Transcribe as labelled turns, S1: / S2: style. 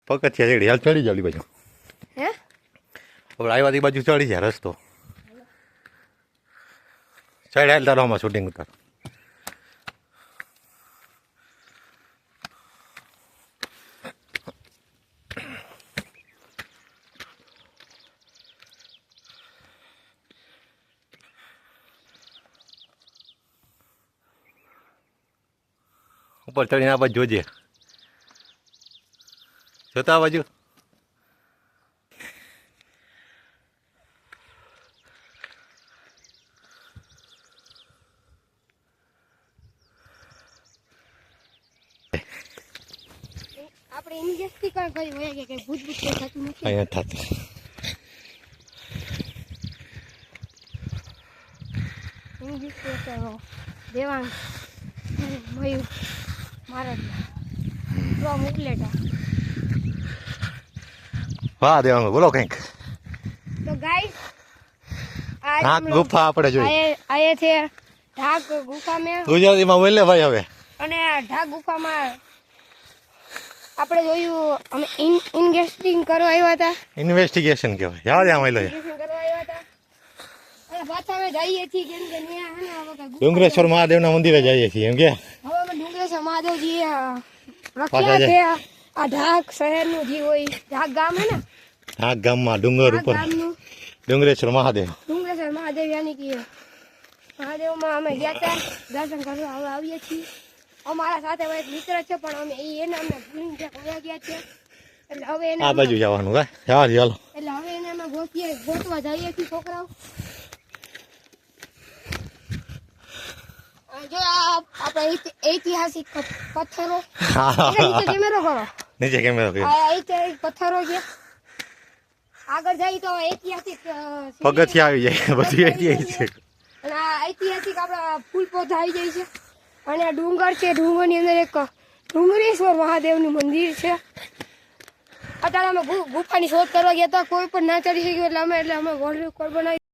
S1: પગથિયા ચડી હાલ ચડી જાવ બાજુ
S2: હે
S1: હવે આવ્યા બાજુ ચડી જાય રસ્તો ચડ હાલ તારો આમાં શૂટિંગ ઉતાર ઉપર ચડીને આ બાજુ જોજે જોતા બાજુ
S2: આપણે ઇન્જેક્શન કઈ કરી હોય કે ભૂત ભૂત થતું નથી
S1: અહીંયા થતું
S2: ઇન્જેક્શન દેવાંગ મયુર મારા તો મોકલેટા
S1: વાહ દેવાંગ બોલો કંઈક
S2: તો ગાઈસ
S1: ઢાક ગુફા આપણે જોઈ
S2: આયે છે ઢાક ગુફા में
S1: ગુજરાતીમાં બોલે ભાઈ હવે
S2: અને ઢાક ગુફામાં આપણે જોયું અમે ઇન્વેસ્ટિંગ કરવા આવ્યા હતા
S1: ઇન્વેસ્ટિગેશન કહેવાય યાદ આમ લો
S2: ઇન્વેસ્ટિગેશન કરવા આવ્યા હતા અને પાછા અમે જઈએ છીએ કેમ કે ત્યાં હે ને
S1: ડુંગરેશ્વર મહાદેવના મંદિરે જઈએ છીએ એમ કે
S2: હવે અમે ડુંગરેશ્વર મહાદેવજી પ્રખ્યાત છે આ ઢાક શહેરનું જે હોય ઢાક ગામ હે ને
S1: ઢાક ગામમાં ડુંગર ઉપર ડુંગરેશ્વર મહાદેવ
S2: યાની કે મહાદેવમાં અમે ગયા હતા દર્શન કરવા હવે આવીએ છીએ અમારા સાથે એક મિત્ર છે પણ અમે એને અમને ભૂલી ગયા છે એટલે હવે એને
S1: આ બાજુ જવાનું કા ચાલ ચાલો
S2: એટલે હવે એને અમે ગોતવા જઈએ છીએ છોકરાઓ જો આપણે ઐતિહાસિક પથ્થરો કેમેરો કરો
S1: નીચે કેમેરો કરો
S2: ઐતિહાસિક પથ્થરો છે આગળ જાય તો ઐતિહાસિક
S1: પગથિયા આવી જાય બધું ઐતિહાસિક
S2: અને આ ઐતિહાસિક આપણા ફૂલ પૌધા આવી જાય છે અને આ ડુંગર છે ડુંગરની અંદર એક ડુંગરેશ્વર મહાદેવનું મંદિર છે અત્યારે અમે ગુફાની શોધ કરવા ગયા હતા કોઈ પણ ના ચડી શક્યું એટલે અમે વર્લ્ડ રેકોર્ડ બનાવી